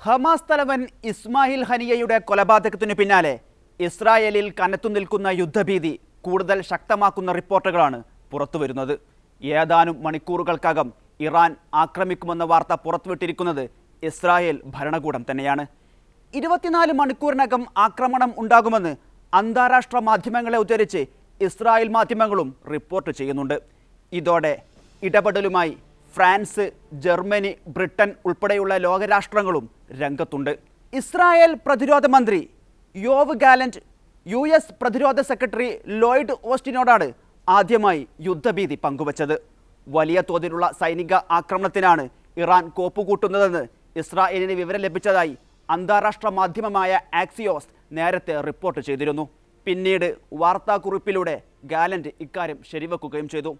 Hamas തലവൻ ഇസ്മായിൽ ഹനിയയുടെ കൊലപാതകത്തിനു പിന്നാലെ ഇസ്രായേലിൽ കനത്തുനിൽക്കുന്ന യുദ്ധഭീതി കൂടുതൽ ശക്തമാക്കുന്ന റിപ്പോർട്ടുകളാണ് പുറത്തുവരുന്നത്. ഏതാനും മണിക്കൂറുകൾക്കകം ഇറാൻ ആക്രമിക്കുമെന്ന വാർത്ത പുറത്തുവിട്ടിരിക്കുന്നത് ഇസ്രായേൽ ഭരണകൂടം തന്നെയാണ്. 24 മണിക്കൂറിനകം ആക്രമണം ഉണ്ടാകുമെന്ന് അന്താരാഷ്ട്ര മാധ്യമങ്ങളെ ഉദ്ധരിച്ച് ഇസ്രായേൽ മാധ്യമങ്ങളും റിപ്പോർട്ട് ചെയ്യുന്നുണ്ട്. ഇതോടെ ഇടപെടലുമായി ഫ്രാൻസ്, ജർമ്മനി, ബ്രിട്ടൻ ഉൾപ്പെടെയുള്ള ലോകരാഷ്ട്രങ്ങളും രംഗത്തുണ്ട്. ഇസ്രായേൽ പ്രതിരോധ മന്ത്രി യോവ് ഗാലന്റ് US പ്രതിരോധ സെക്രട്ടറി ലോയിഡ് ഓസ്റ്റിനോടാണ് ആദ്യമായി യുദ്ധഭീതി പങ്കുവച്ചത്. വലിയ തോതിലുള്ള സൈനിക ആക്രമണത്തിനാണ് ഇറാൻ കോപ്പുകൂട്ടുന്നതെന്ന് ഇസ്രായേലിന് വിവരം ലഭിച്ചതായി അന്താരാഷ്ട്ര മാധ്യമമായ ആക്സിയോസ് നേരത്തെ റിപ്പോർട്ട് ചെയ്തിരുന്നു. പിന്നീട് വാർത്താക്കുറിപ്പിലൂടെ ഗാലന്റ് ഇക്കാര്യം ശരിവെക്കുകയും ചെയ്തു.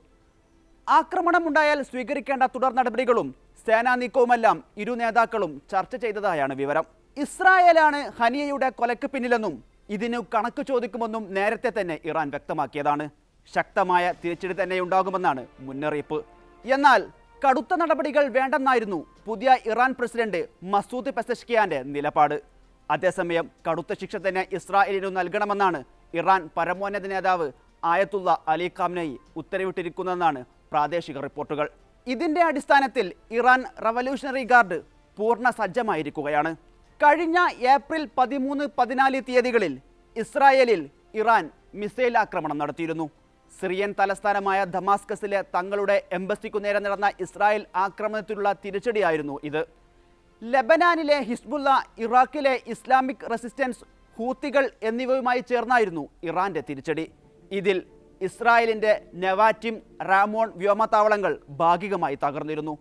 ആക്രമണമുണ്ടായാൽ സ്വീകരിക്കേണ്ട തുടർ നടപടികളും സേനാ നീക്കവുമെല്ലാം ഇരു നേതാക്കളും ചർച്ച ചെയ്തതായാണ് വിവരം. ഇസ്രായേലാണ് ഹനിയയുടെ കൊലയ്ക്ക് പിന്നിലെന്നും ഇതിനു കണക്ക് ചോദിക്കുമെന്നും നേരത്തെ തന്നെ ഇറാൻ വ്യക്തമാക്കിയതാണ്. ശക്തമായ തിരിച്ചടി തന്നെയുണ്ടാകുമെന്നാണ് മുന്നറിയിപ്പ്. എന്നാൽ കടുത്ത നടപടികൾ വേണ്ടെന്നായിരുന്നു പുതിയ ഇറാൻ പ്രസിഡന്റ് മസൂദ് പെസഷ്കിയാന്റെ നിലപാട്. അതേസമയം കടുത്ത ശിക്ഷ തന്നെ ഇസ്രായേലിനു നൽകണമെന്നാണ് ഇറാൻ പരമോന്നത നേതാവ് ആയത്തുള്ള അലി ഖാംനയി ഉത്തരവിട്ടിരിക്കുന്നതെന്നാണ് പ്രാദേശിക റിപ്പോർട്ടുകൾ. ഇതിന്റെ അടിസ്ഥാനത്തിൽ ഇറാൻ റവല്യൂഷണറി ഗാർഡ് പൂർണ്ണ സജ്ജമായിരിക്കുകയാണ്. കഴിഞ്ഞ ഏപ്രിൽ 13, 14 തീയതികളിൽ ഇസ്രായേലിൽ ഇറാൻ മിസൈൽ ആക്രമണം നടത്തിയിരുന്നു. സിറിയൻ തലസ്ഥാനമായ ദമാസ്കസിലെ തങ്ങളുടെ എംബസിക്കു നേരെ നടന്ന ഇസ്രായേൽ ആക്രമണത്തിലുള്ള തിരിച്ചടിയായിരുന്നു ഇത്. ലെബനാനിലെ ഹിസ്ബുള്ള, ഇറാഖിലെ ഇസ്ലാമിക് റെസിസ്റ്റൻസ്, ഹൂത്തികൾ എന്നിവയുമായി ചേർന്നായിരുന്നു ഇറാന്റെ തിരിച്ചടി. ഇതിൽ ഇസ്രായേലിന്റെ നെവാറ്റിം, റാമോൺ വ്യോമതാവളങ്ങൾ ഭാഗികമായി തകർന്നിരുന്നു.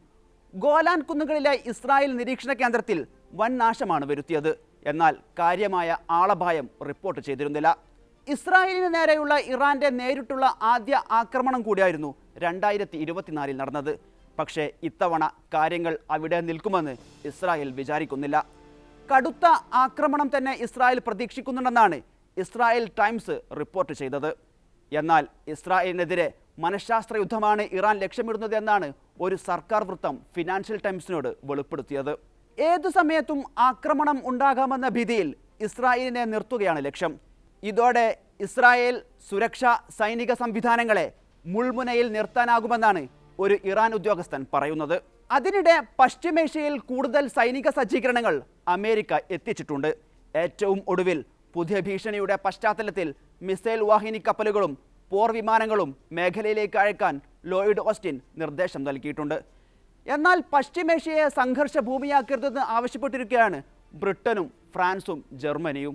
ഗോലാൻ കുന്നുകളിലെ ഇസ്രായേൽ നിരീക്ഷണ കേന്ദ്രത്തിൽ വൻ നാശമാണ് വരുത്തിയത്. എന്നാൽ കാര്യമായ ആളപായം റിപ്പോർട്ട് ചെയ്തിരുന്നില്ല. ഇസ്രായേലിന് നേരെയുള്ള ഇറാന്റെ നേരിട്ടുള്ള ആദ്യ ആക്രമണം കൂടിയായിരുന്നു 2024 നടന്നത്. പക്ഷേ ഇത്തവണ കാര്യങ്ങൾ അവിടെ നിൽക്കുമെന്ന് ഇസ്രായേൽ വിചാരിക്കുന്നില്ല. കടുത്ത ആക്രമണം തന്നെ ഇസ്രായേൽ പ്രതീക്ഷിക്കുന്നുണ്ടെന്നാണ് ഇസ്രായേൽ ടൈംസ് റിപ്പോർട്ട് ചെയ്തത്. എന്നാൽ ഇസ്രായേലിനെതിരെ മനഃശാസ്ത്ര യുദ്ധമാണ് ഇറാൻ ലക്ഷ്യമിടുന്നത് എന്നാണ് ഒരു സർക്കാർ വൃത്തം ഫിനാൻഷ്യൽ ടൈംസിനോട് വെളിപ്പെടുത്തിയത്. ഏതു സമയത്തും ആക്രമണം ഉണ്ടാകാമെന്ന ഭീതിയിൽ ഇസ്രായേലിനെ നിർത്തുകയാണ് ലക്ഷ്യം. ഇതോടെ ഇസ്രായേൽ സുരക്ഷാ സൈനിക സംവിധാനങ്ങളെ മുൾമുനയിൽ നിർത്താനാകുമെന്നാണ് ഒരു ഇറാൻ ഉദ്യോഗസ്ഥൻ പറയുന്നത്. അതിനിടെ പശ്ചിമേഷ്യയിൽ കൂടുതൽ സൈനിക സജ്ജീകരണങ്ങൾ അമേരിക്ക എത്തിച്ചിട്ടുണ്ട്. ഏറ്റവും ഒടുവിൽ പുതിയ ഭീഷണിയുടെ പശ്ചാത്തലത്തിൽ മിസൈൽ വാഹിനി കപ്പലുകളും പോർ വിമാനങ്ങളും മേഖലയിലേക്ക് അയക്കാൻ ലോയിഡ് ഓസ്റ്റിൻ നിർദ്ദേശം നൽകിയിട്ടുണ്ട്. എന്നാൽ പശ്ചിമേഷ്യയെ സംഘർഷ ഭൂമിയാക്കരുതെന്ന് ആവശ്യപ്പെട്ടിരിക്കുകയാണ് ബ്രിട്ടനും ഫ്രാൻസും ജർമ്മനിയും.